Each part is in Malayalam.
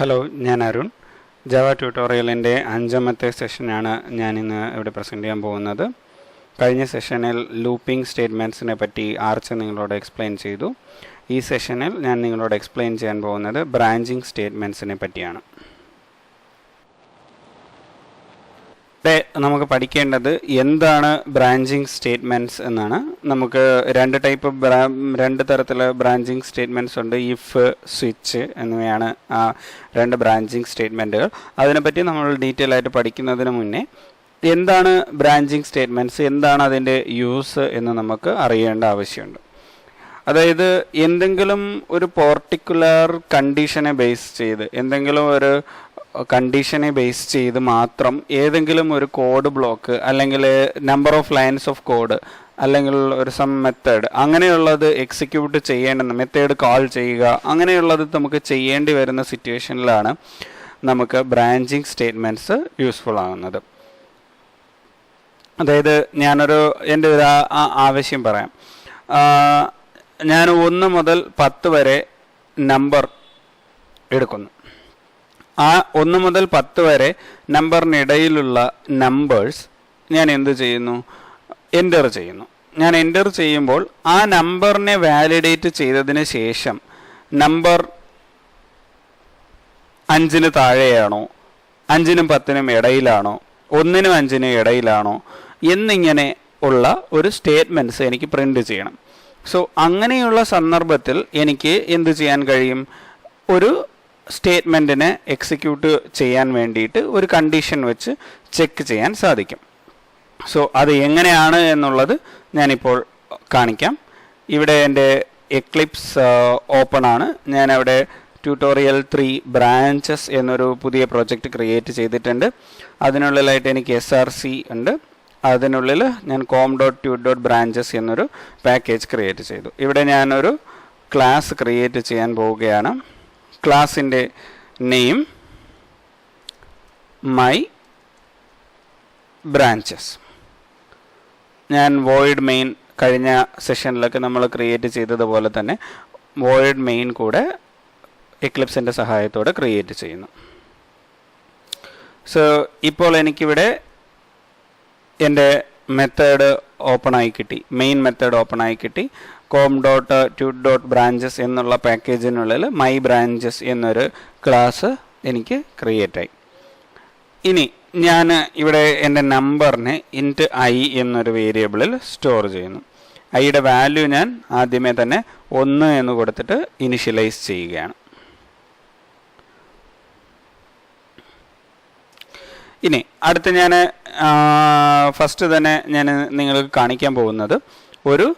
ഹലോ, ഞാൻ അരുൺ. ജാവ ട്യൂട്ടോറിയലിൻ്റെ 5ാമത്തെ സെഷനാണ് ഞാനിന്ന് ഇവിടെ പ്രസൻറ്റ് ചെയ്യാൻ പോകുന്നത്. കഴിഞ്ഞ സെഷനിൽ ലൂപ്പിംഗ് സ്റ്റേറ്റ്മെൻറ്റ്സിനെ പറ്റി ആർച്ച് നിങ്ങളോട് എക്സ്പ്ലെയിൻ ചെയ്തു. ഈ സെഷനിൽ ഞാൻ നിങ്ങളോട് എക്സ്പ്ലെയിൻ ചെയ്യാൻ പോകുന്നത് ബ്രാഞ്ചിങ് സ്റ്റേറ്റ്മെൻറ്റ്സിനെ പറ്റിയാണ്. നമുക്ക് പഠിക്കേണ്ടത് എന്താണ് ബ്രാഞ്ചിങ് സ്റ്റേറ്റ്മെൻറ്റ്സ് എന്നാണ്. നമുക്ക് രണ്ട് തരത്തിലുള്ള ബ്രാഞ്ചിങ് സ്റ്റേറ്റ്മെൻറ്റ്സ് ഉണ്ട്. ഇഫ്, സ്വിച്ച് എന്നിവയാണ് ആ രണ്ട് ബ്രാഞ്ചിങ് സ്റ്റേറ്റ്മെൻറ്റുകൾ. അതിനെപ്പറ്റി നമ്മൾ ഡീറ്റെയിൽ ആയിട്ട് പഠിക്കുന്നതിന് മുന്നേ എന്താണ് ബ്രാഞ്ചിങ് സ്റ്റേറ്റ്മെൻറ്റ്സ്, എന്താണ് അതിൻ്റെ യൂസ് എന്ന് നമുക്ക് അറിയേണ്ട ആവശ്യമുണ്ട്. അതായത് എന്തെങ്കിലും ഒരു പർട്ടിക്കുലർ കണ്ടീഷനെ ബേസ് ചെയ്ത് കണ്ടീഷനെ ബേസ് ചെയ്ത് മാത്രം ഏതെങ്കിലും ഒരു കോഡ് ബ്ലോക്ക് അല്ലെങ്കിൽ number of lines of code അല്ലെങ്കിൽ ഒരു സം മെത്തേഡ് അങ്ങനെയുള്ളത് എക്സിക്യൂട്ട് ചെയ്യേണ്ടുന്ന മെത്തേഡ് കോൾ ചെയ്യുക അങ്ങനെയുള്ളത് നമുക്ക് ചെയ്യേണ്ടി വരുന്ന സിറ്റുവേഷനിലാണ് നമുക്ക് ബ്രാഞ്ചിങ് സ്റ്റേറ്റ്മെൻറ്റ്സ് യൂസ്ഫുൾ ആകുന്നത്. അതായത് എൻ്റെ ഒരു ആവശ്യം പറയാം. ഞാൻ 1 മുതൽ 10 വരെ നമ്പർ എടുക്കുന്നു. ആ 1 മുതൽ 10 വരെ നമ്പറിനിടയിലുള്ള നമ്പേഴ്സ് ഞാൻ എന്ത് ചെയ്യുന്നു? എൻ്റർ ചെയ്യുന്നു. ഞാൻ എൻ്റർ ചെയ്യുമ്പോൾ ആ നമ്പറിനെ വാലിഡേറ്റ് ചെയ്തതിന് ശേഷം നമ്പർ 5-ന് താഴെയാണോ, 5-നും 10-നും ഇടയിലാണോ, 1-നും 5-നും ഇടയിലാണോ എന്നിങ്ങനെ ഉള്ള ഒരു സ്റ്റേറ്റ്മെൻറ്റ്സ് എനിക്ക് പ്രിൻ്റ് ചെയ്യണം. സോ അങ്ങനെയുള്ള സന്ദർഭത്തിൽ എനിക്ക് എന്ത് ചെയ്യാൻ കഴിയും? ഒരു സ്റ്റേറ്റ്മെൻറ്റിനെ എക്സിക്യൂട്ട് ചെയ്യാൻ വേണ്ടിയിട്ട് ഒരു കണ്ടീഷൻ വെച്ച് ചെക്ക് ചെയ്യാൻ സാധിക്കും. സോ അത് എങ്ങനെയാണ് എന്നുള്ളത് ഞാനിപ്പോൾ കാണിക്കാം. ഇവിടെ എൻ്റെ എക്ലിപ്സ് ഓപ്പൺ ആണ്. ഞാനവിടെ ട്യൂട്ടോറിയൽ 3 ബ്രാഞ്ചസ് എന്നൊരു പുതിയ പ്രൊജക്റ്റ് ക്രിയേറ്റ് ചെയ്തിട്ടുണ്ട്. അതിനുള്ളിലായിട്ട് എനിക്ക് SRC ഉണ്ട്. അതിനുള്ളിൽ ഞാൻ com.tut.branches എന്നൊരു പാക്കേജ് ക്രിയേറ്റ് ചെയ്തു. ഇവിടെ ഞാനൊരു ക്ലാസ് ക്രിയേറ്റ് ചെയ്യാൻ പോവുകയാണ്. ക്ലാസിൻ്റെ നെയിം മൈ ബ്രാഞ്ചസ്. ഞാൻ വോയിഡ് മെയിൻ കഴിഞ്ഞ സെഷനിലൊക്കെ നമ്മൾ ക്രിയേറ്റ് ചെയ്തതുപോലെ തന്നെ വോയിഡ് മെയിൻ കൂടെ എക്ലിപ്സിൻ്റെ സഹായത്തോടെ ക്രിയേറ്റ് ചെയ്യുന്നു. സോ ഇപ്പോൾ എനിക്കിവിടെ എൻ്റെ മെത്തേഡ് ഓപ്പണായി കിട്ടി, മെയിൻ മെത്തേഡ് ഓപ്പണായി കിട്ടി. com.tut.branches എന്നുള്ള പാക്കേജിനുള്ളിൽ മൈ ബ്രാഞ്ചസ് എന്നൊരു ക്ലാസ് എനിക്ക് ക്രിയേറ്റ് ആയി. ഇനി ഞാൻ ഇവിടെ എൻ്റെ നമ്പറിനെ ഇൻറ്റ് I എന്നൊരു വേരിയബിളിൽ സ്റ്റോർ ചെയ്യുന്നു. ഐയുടെ വാല്യൂ ഞാൻ ആദ്യമേ തന്നെ 1 എന്ന് കൊടുത്തിട്ട് ഇനിഷ്യലൈസ് ചെയ്യുകയാണ്. ഇനി അടുത്ത് ഞാൻ ഫസ്റ്റ് തന്നെ ഞാൻ നിങ്ങൾക്ക് കാണിക്കാൻ പോകുന്നത് ഒരു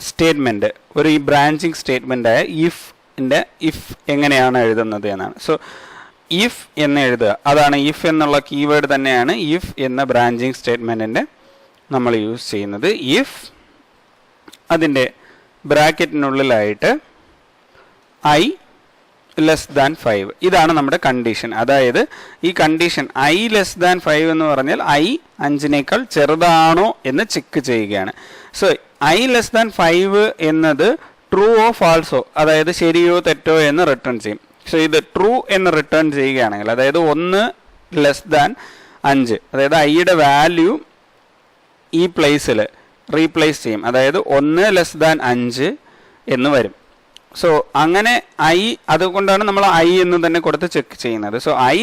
സ്റ്റേറ്റ്മെൻറ്റ്, ഒരു ഈ ബ്രാഞ്ചിങ് സ്റ്റേറ്റ്മെൻറ്റായ ഇഫ് എങ്ങനെയാണ് എഴുതുന്നത് എന്നാണ്. സോ ഇഫ് എന്ന് എഴുതുക, അതാണ് ഇഫ് എന്നുള്ള കീവേഡ് തന്നെയാണ് ഇഫ് എന്ന ബ്രാഞ്ചിങ് സ്റ്റേറ്റ്മെൻറ്റിൻ്റെ നമ്മൾ യൂസ് ചെയ്യുന്നത്. ഇഫ് അതിൻ്റെ ബ്രാക്കറ്റിനുള്ളിലായിട്ട് I <5, ഇതാണ് നമ്മുടെ കണ്ടീഷൻ. അതായത് ഈ കണ്ടീഷൻ I <5 എന്ന് പറഞ്ഞാൽ I 5-നേക്കാൾ ചെറുതാണോ എന്ന് ചെക്ക് ചെയ്യുകയാണ്. സോ I <5 എന്നത് ട്രൂ ഓ ഫാൾസോ, അതായത് ശരിയോ തെറ്റോ എന്ന് റിട്ടേൺ ചെയ്യും. സോ ഇത് ട്രൂ എന്ന് റിട്ടേൺ ചെയ്യുകയാണെങ്കിൽ, അതായത് 1 <5, അതായത് ഐയുടെ വാല്യൂ ഈ പ്ലേസിൽ റീപ്ലേസ് ചെയ്യും. അതായത് 1 <5 എന്ന് വരും. സോ അങ്ങനെ അതുകൊണ്ടാണ് നമ്മൾ I എന്ന് തന്നെ കൊടുത്ത് ചെക്ക് ചെയ്യുന്നത്. സോ I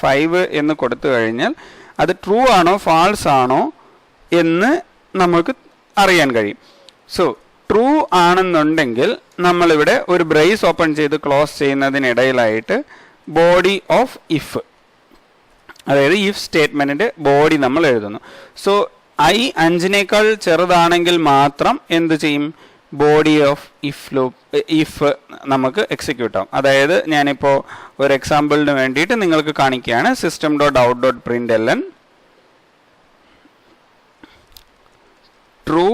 <5 എന്ന് കൊടുത്തു കഴിഞ്ഞാൽ അത് ട്രൂ ആണോ ഫാൾസ് ആണോ എന്ന് നമുക്ക് അറിയാൻ കഴിയും. സോ ട്രൂ ആണെന്നുണ്ടെങ്കിൽ നമ്മളിവിടെ ഒരു ബ്രേസ് ഓപ്പൺ ചെയ്ത് ക്ലോസ് ചെയ്യുന്നതിനിടയിലായിട്ട് ബോഡി ഓഫ് ഇഫ്, അതായത് ഇഫ് സ്റ്റേറ്റ്മെൻറ്റിൻ്റെ ബോഡി നമ്മൾ എഴുതുന്നു. സോ I 5-നേക്കാൾ ചെറുതാണെങ്കിൽ മാത്രം എന്ത് ചെയ്യും? ബോഡി ഓഫ് ഇഫ് നമുക്ക് എക്സിക്യൂട്ട് ആവും. അതായത് ഞാനിപ്പോൾ ഒരു എക്സാമ്പിളിന് വേണ്ടിയിട്ട് നിങ്ങൾക്ക് കാണിക്കുകയാണ്. system.out.println ട്രൂ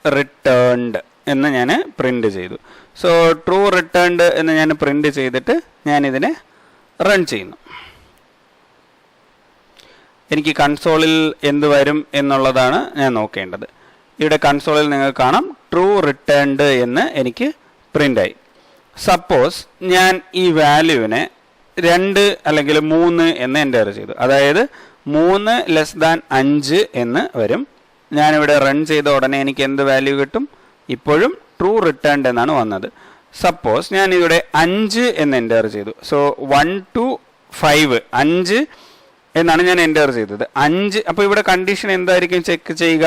റിട്ടേൺഡ് എന്ന് ഞാൻ പ്രിൻ്റ് ചെയ്തു. സോ ട്രൂ റിട്ടേൺഡ് എന്ന് ഞാൻ പ്രിൻ്റ് ചെയ്തിട്ട് ഞാനിതിനെ റൺ ചെയ്യുന്നു. എനിക്ക് കൺസോളിൽ എന്ത് വരും എന്നുള്ളതാണ് ഞാൻ നോക്കേണ്ടത്. ഇവിടെ കൺസോളിൽ നിങ്ങൾക്ക് കാണാം ട്രൂ റിട്ടേൺഡ് എന്ന് എനിക്ക് പ്രിൻ്റായി. സപ്പോസ് ഞാൻ ഈ വാല്യൂവിനെ 2 അല്ലെങ്കിൽ 3 എന്ന് എൻ്റർ ചെയ്തു. അതായത് 3 ലെസ് ദാൻ 5 എന്ന് വരും. ഞാനിവിടെ റൺ ചെയ്ത ഉടനെ എനിക്ക് എന്ത് വാല്യൂ കിട്ടും? ഇപ്പോഴും ട്രൂ റിട്ടേൺഡ് എന്നാണ് വന്നത്. സപ്പോസ് ഞാൻ ഇവിടെ 5 എന്ന് എൻ്റർ ചെയ്തു. സോ 1 to 5 5 എന്നാണ് ഞാൻ എൻ്റർ ചെയ്തത്. 5. അപ്പോൾ ഇവിടെ കണ്ടീഷൻ എന്തായിരിക്കും ചെക്ക് ചെയ്യുക?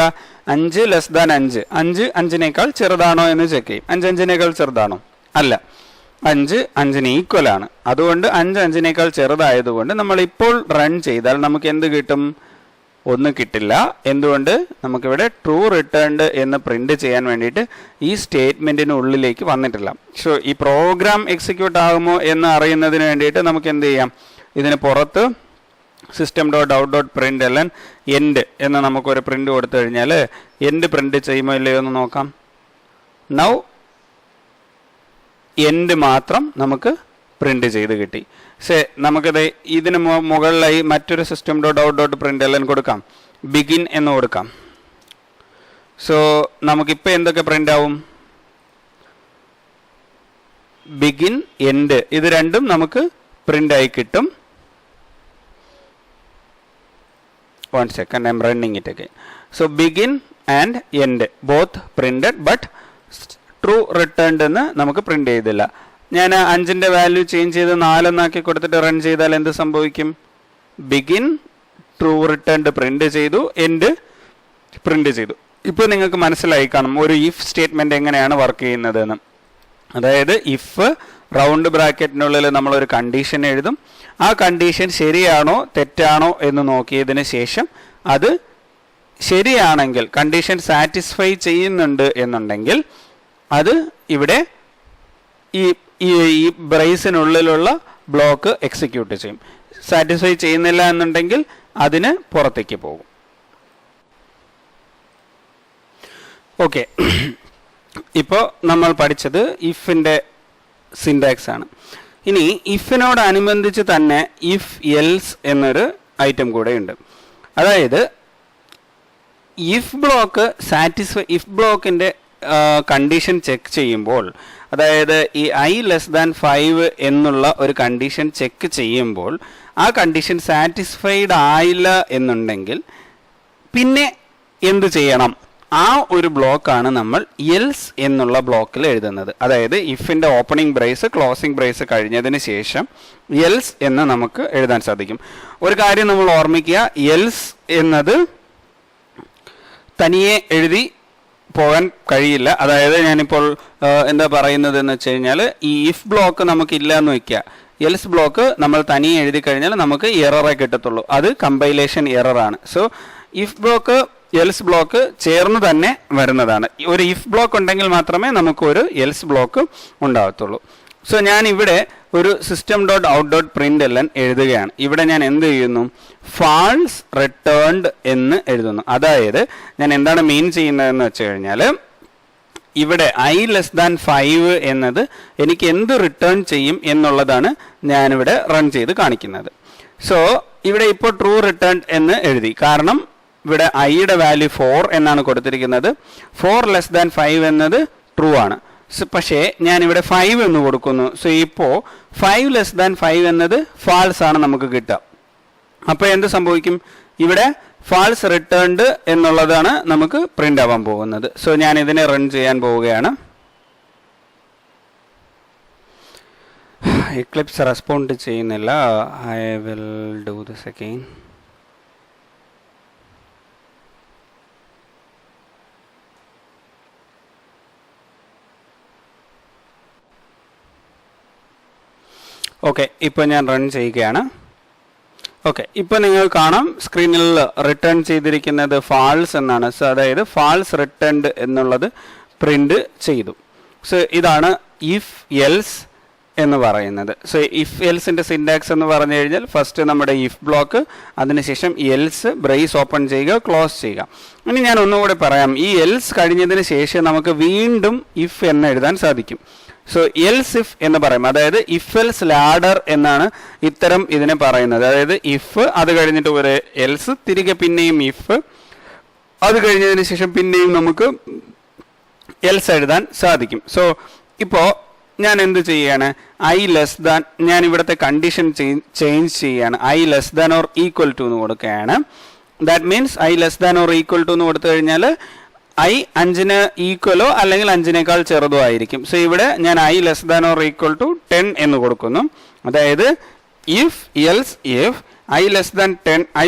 5 ലെസ് ദാൻ 5. 5 5നേക്കാൾ ചെറുതാണോ എന്ന് ചെക്ക് ചെയ്യും. 5 5നേക്കാൾ ചെറുതാണോ? അല്ല, 5 5ന് ഈക്വൽ ആണ്. അതുകൊണ്ട് 5 5നേക്കാൾ ചെറുതായതുകൊണ്ട് നമ്മൾ ഇപ്പോൾ റൺ ചെയ്താൽ നമുക്ക് എന്ത് കിട്ടും? ഒന്നും കിട്ടില്ല. എന്തുകൊണ്ട്? നമുക്കിവിടെ ട്രൂ റിട്ടേൺഡ് എന്ന് പ്രിന്റ് ചെയ്യാൻ വേണ്ടിയിട്ട് ഈ സ്റ്റേറ്റ്മെന്റിനുള്ളിലേക്ക് വന്നിട്ടില്ല. സോ ഈ പ്രോഗ്രാം എക്സിക്യൂട്ട് ആകുമോ എന്ന് അറിയുന്നതിന് വേണ്ടിയിട്ട് നമുക്ക് എന്ത് ചെയ്യാം? ഇതിന് പുറത്ത് system.out.println end എന്ന് നമുക്കൊരു പ്രിന്റ് കൊടുത്തു കഴിഞ്ഞാൽ എൻഡ് പ്രിന്റ് ചെയ്യുമോ ഇല്ലയോ എന്ന് നോക്കാം. നൗ എൻഡ് മാത്രം നമുക്ക് പ്രിന്റ് ചെയ്ത് കിട്ടി. നമുക്കത് ഇതിന് മുകളിലായി മറ്റൊരു system.out.println കൊടുക്കാം. ബിഗിൻ എന്ന് കൊടുക്കാം. സോ നമുക്കിപ്പോൾ എന്തൊക്കെ പ്രിന്റ് ആവും? ബിഗിൻ, എൻഡ്, ഇത് രണ്ടും നമുക്ക് പ്രിന്റ് ആയി കിട്ടും. One second, I'm running it again. So begin and end both printed, but true returned എന്ന് നമുക്ക് പ്രിന്റ് ചെയ്തില്ല. ഞാൻ 5ന്റെ വാല്യൂ ചേഞ്ച് ചെയ്ത് 4 എന്നാക്കി കൊടുത്തിട്ട് റൺ ചെയ്താൽ എന്ത് സംഭവിക്കും? ബിഗിൻ ട്രൂ റിട്ടേൺഡ് പ്രിന്റ് ചെയ്തു, എൻഡ് പ്രിന്റ് ചെയ്തു. ഇപ്പോൾ നിങ്ങൾക്ക് മനസ്സിലായി കാണും ഒരു ഇഫ് സ്റ്റേറ്റ്മെന്റ് എങ്ങനെയാണ് വർക്ക് ചെയ്യുന്നതെന്ന്. അതായത് ഇഫ് റൗണ്ട് ബ്രാക്കറ്റിനുള്ളിൽ നമ്മളൊരു കണ്ടീഷൻ എഴുതും. ആ കണ്ടീഷൻ ശരിയാണോ തെറ്റാണോ എന്ന് നോക്കിയതിന് ശേഷം അത് ശരിയാണെങ്കിൽ, കണ്ടീഷൻ സാറ്റിസ്ഫൈ ചെയ്യുന്നുണ്ട് എന്നുണ്ടെങ്കിൽ അത് ഇവിടെ ഈ ബ്രേസിനുള്ളിലുള്ള ബ്ലോക്ക് എക്സിക്യൂട്ട് ചെയ്യും. സാറ്റിസ്ഫൈ ചെയ്യുന്നില്ല എന്നുണ്ടെങ്കിൽ അതിന് പുറത്തേക്ക് പോകും. ഓക്കെ, ഇപ്പോൾ നമ്മൾ പഠിച്ചത് ഇഫിൻ്റെ സിൻടാക്സ് ആണ്. ഇനി ഇഫിനോടനുബന്ധിച്ച് തന്നെ ഇഫ് എൽസ് എന്നൊരു ഐറ്റം കൂടെ ഉണ്ട്. അതായത് ഇഫ് ബ്ലോക്കിൻ്റെ കണ്ടീഷൻ ചെക്ക് ചെയ്യുമ്പോൾ, അതായത് ഈ i ലെസ് ദാൻ 5 എന്നുള്ള ഒരു കണ്ടീഷൻ ചെക്ക് ചെയ്യുമ്പോൾ ആ കണ്ടീഷൻ സാറ്റിസ്ഫൈഡ് ആയില്ല എന്നുണ്ടെങ്കിൽ പിന്നെ എന്ത് ചെയ്യണം? ആ ഒരു ബ്ലോക്കാണ് നമ്മൾ എൽസ് എന്നുള്ള ബ്ലോക്കിൽ എഴുതുന്നത്. അതായത് ഇഫിൻ്റെ ഓപ്പണിംഗ് ബ്രേസ് ക്ലോസിംഗ് ബ്രേസ് കഴിഞ്ഞതിന് ശേഷം എൽസ് എന്ന് നമുക്ക് എഴുതാൻ സാധിക്കും. ഒരു കാര്യം നമ്മൾ ഓർമ്മിക്കുക, എൽസ് എന്നത് തനിയെ എഴുതി പോകാൻ കഴിയില്ല. അതായത് ഞാനിപ്പോൾ എന്താ പറയുന്നത് എന്ന് വെച്ച് കഴിഞ്ഞാൽ, ഈ ഇഫ് ബ്ലോക്ക് നമുക്കില്ല എന്ന് വയ്ക്കുക. എൽസ് ബ്ലോക്ക് നമ്മൾ തനിയെ എഴുതി കഴിഞ്ഞാൽ നമുക്ക് എററേ കിട്ടത്തുള്ളൂ. അത് കമ്പൈലേഷൻ എററാണ്. So if block else block ചേർന്ന് തന്നെ വരുന്നതാണ്. ഒരു ഇഫ് ബ്ലോക്ക് ഉണ്ടെങ്കിൽ മാത്രമേ നമുക്കൊരു എൽസ് ബ്ലോക്ക് ഉണ്ടാകത്തുള്ളൂ. സോ ഞാൻ ഇവിടെ ഒരു system.out.println എഴുതുകയാണ്. ഇവിടെ ഞാൻ എന്ത് ചെയ്യുന്നു? ഫാൾസ് റിട്ടേൺഡ് എന്ന് എഴുതുന്നു. അതായത് ഞാൻ എന്താണ് മീൻ ചെയ്യുന്നതെന്ന് വെച്ച് കഴിഞ്ഞാൽ, ഇവിടെ i ലെസ് ദാൻ 5 എന്നത് എനിക്ക് എന്ത് റിട്ടേൺ ചെയ്യും എന്നുള്ളതാണ് ഞാനിവിടെ റൺ ചെയ്ത് കാണിക്കുന്നത്. സോ ഇവിടെ ഇപ്പോൾ ട്രൂ റിട്ടേൺ എന്ന് എഴുതി. കാരണം ഇവിടെ ഐയുടെ വാല്യൂ 4 എന്നാണ് കൊടുത്തിരിക്കുന്നത്. 4 ലെസ് ദാൻ 5 എന്നത് ട്രൂ ആണ്. പക്ഷേ ഞാനിവിടെ 5 എന്ന് കൊടുക്കുന്നു. സോ ഇപ്പോൾ 5 ലെസ് ദാൻ 5 എന്നത് ഫാൾസ് ആണ് നമുക്ക് കിട്ടുക. അപ്പോൾ എന്ത് സംഭവിക്കും? ഇവിടെ ഫാൾസ് റിട്ടേൺഡ് എന്നുള്ളതാണ് നമുക്ക് പ്രിന്റ് ആവാൻ പോകുന്നത്. സോ ഞാൻ ഇതിനെ റൺ ചെയ്യാൻ പോവുകയാണ്. എക്ലിപ്സ് റെസ്പോണ്ട് ചെയ്യുന്നില്ല. I will do this again. Okay, ഇപ്പോൾ ഞാൻ റൺ ചെയ്യുകയാണ്. ഓക്കെ, ഇപ്പോൾ നിങ്ങൾ കാണാം സ്ക്രീനിൽ റിട്ടേൺ ചെയ്തിരിക്കുന്നത് ഫാൾസ് എന്നാണ്. സോ അതായത് ഫാൾസ് റിട്ടേൺഡ് എന്നുള്ളത് പ്രിന്റ് ചെയ്തു. സോ ഇതാണ് ഇഫ് എൽസ് എന്ന് പറയുന്നത്. സോ ഇഫ് എൽസിൻ്റെ സിൻടാക്സ് എന്ന് പറഞ്ഞു കഴിഞ്ഞാൽ, ഫസ്റ്റ് നമ്മുടെ ഇഫ് ബ്ലോക്ക്, അതിനുശേഷം എൽസ് ബ്രേസ് ഓപ്പൺ ചെയ്യുക, ക്ലോസ് ചെയ്യുക. ഇനി ഞാൻ ഒന്നുകൂടെ പറയാം. ഈ എൽസ് കഴിഞ്ഞതിന് ശേഷം നമുക്ക് വീണ്ടും ഇഫ് എന്ന് എഴുതാൻ സാധിക്കും. സോ എൽസ് ഇഫ് എന്ന് പറയും. അതായത് ഇഫ് എൽസ് ലാഡർ എന്നാണ് ഇത്തരം ഇതിനെ പറയുന്നത്. അതായത് ഇഫ്, അത് കഴിഞ്ഞിട്ട് ഒരു എൽസ്, തിരികെ പിന്നെയും ഇഫ്, അത് കഴിഞ്ഞതിന് ശേഷം പിന്നെയും നമുക്ക് എൽസ് എഴുതാൻ സാധിക്കും. സോ ഇപ്പോൾ ഞാൻ എന്ത് ചെയ്യാണ്, ഐ ലെസ് ദാൻ, ഞാൻ ഇവിടുത്തെ കണ്ടീഷൻ ചേഞ്ച് ചെയ്യാണ്, i less than or equal to എന്ന് കൊടുക്കുകയാണ്. That means i less than or equal to എന്ന് കൊടുത്തു കഴിഞ്ഞാൽ ഐ 5 ഈക്വലോ അല്ലെങ്കിൽ 5 ചെറുതോ ആയിരിക്കും. സോ ഇവിടെ ഞാൻ i less than or equal to 10 എന്ന് കൊടുക്കുന്നു. അതായത് if else if i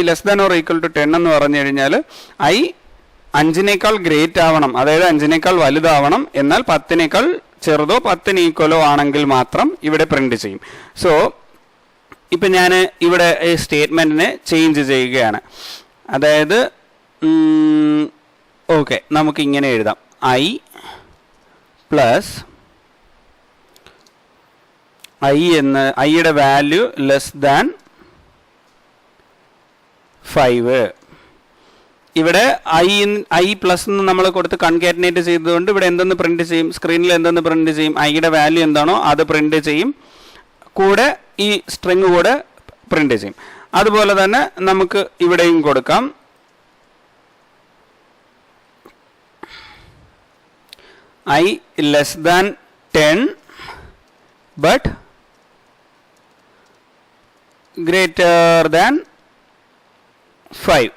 less than or equal to 10 എന്ന് പറഞ്ഞു കഴിഞ്ഞാൽ ഐ 5 ഗ്രേറ്റ് ആവണം, അതായത് 5 വലുതാവണം, എന്നാൽ 10 ചെറുതോ 10 ഈക്വലോ ആണെങ്കിൽ മാത്രം ഇവിടെ പ്രിന്റ് ചെയ്യും. സോ ഇപ്പം ഞാൻ ഇവിടെ സ്റ്റേറ്റ്മെന്റിനെ ചേഞ്ച് ചെയ്യുകയാണ്. അതായത് ഓക്കെ, നമുക്ക് ഇങ്ങനെ എഴുതാം, ഐ പ്ലസ് ഐയുടെ വാല്യൂ ലെസ് ദാൻ 5. ഇവിടെ ഐ പ്ലസ് എന്ന് നമ്മൾ കൊടുത്ത് കൺകാറ്റനേറ്റ് ചെയ്തതുകൊണ്ട് ഇവിടെ എന്തെന്ന് പ്രിന്റ് ചെയ്യും, സ്ക്രീനിൽ എന്തെന്ന് പ്രിന്റ് ചെയ്യും, ഐയുടെ വാല്യൂ എന്താണോ അത് പ്രിന്റ് ചെയ്യും, കൂടെ ഈ സ്ട്രിങ് കൂടെ പ്രിന്റ് ചെയ്യും. അതുപോലെ തന്നെ നമുക്ക് ഇവിടെയും കൊടുക്കാം, I less than 10 but greater than 5.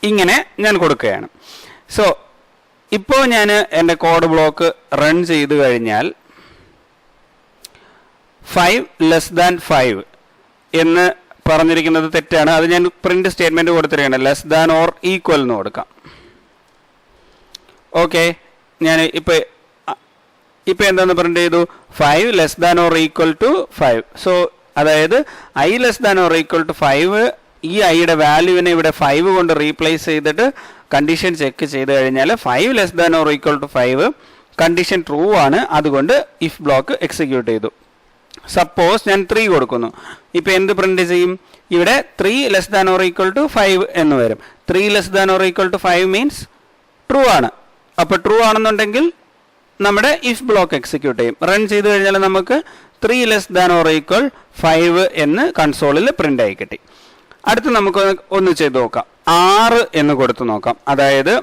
ഇങ്ങനെ ഞാൻ കൊടുക്കുകയാണ്. സോ ഇപ്പോൾ ഞാൻ എൻ്റെ കോഡ് ബ്ലോക്ക് റൺ ചെയ്ത് കഴിഞ്ഞാൽ 5 ലെസ് ദാൻ 5 എന്ന് പറഞ്ഞിരിക്കുന്നത് തെറ്റാണ്. അത് ഞാൻ പ്രിന്റ് സ്റ്റേറ്റ്മെന്റ് കൊടുത്തിരിക്കുകയാണ്, ലെസ് ദാൻ ഓർ ഈക്വൽ എന്ന് കൊടുക്കാം. ഓക്കെ, ഞാൻ ഇപ്പം എന്താന്ന് പ്രിന്റ് ചെയ്തു, 5 less than or equal to 5. So അതായത് I less than or equal to 5, ഈ ഐയുടെ വാല്യൂവിനെ ഇവിടെ 5 കൊണ്ട് റീപ്ലേസ് ചെയ്തിട്ട് കണ്ടീഷൻ ചെക്ക് ചെയ്ത് കഴിഞ്ഞാൽ 5 less than or equal to 5 condition true ആണ്. അതുകൊണ്ട് ഇഫ് ബ്ലോക്ക് എക്സിക്യൂട്ട് ചെയ്തു. സപ്പോസ് ഞാൻ 3 കൊടുക്കുന്നു, ഇപ്പം എന്ത് പ്രിന്റ് ചെയ്യും, ഇവിടെ 3 less than or equal to 5 എന്ന് വരും. 3 less than or equal to 5 means true ആണ്. അപ്പോൾ ട്രൂ ആണെന്നുണ്ടെങ്കിൽ നമ്മുടെ ഇഫ് ബ്ലോക്ക് എക്സിക്യൂട്ട് ചെയ്യും. റൺ ചെയ്ത് കഴിഞ്ഞാൽ നമുക്ക് 3 ലെസ് ദാൻ ഓർ ഈക്വൽ 5 എന്ന് കൺസോളിൽ പ്രിന്റ് ആയി കിട്ടി. അടുത്ത് നമുക്ക് ഒന്ന് ചെയ്ത് നോക്കാം, 6 എന്ന് കൊടുത്തു നോക്കാം. അതായത്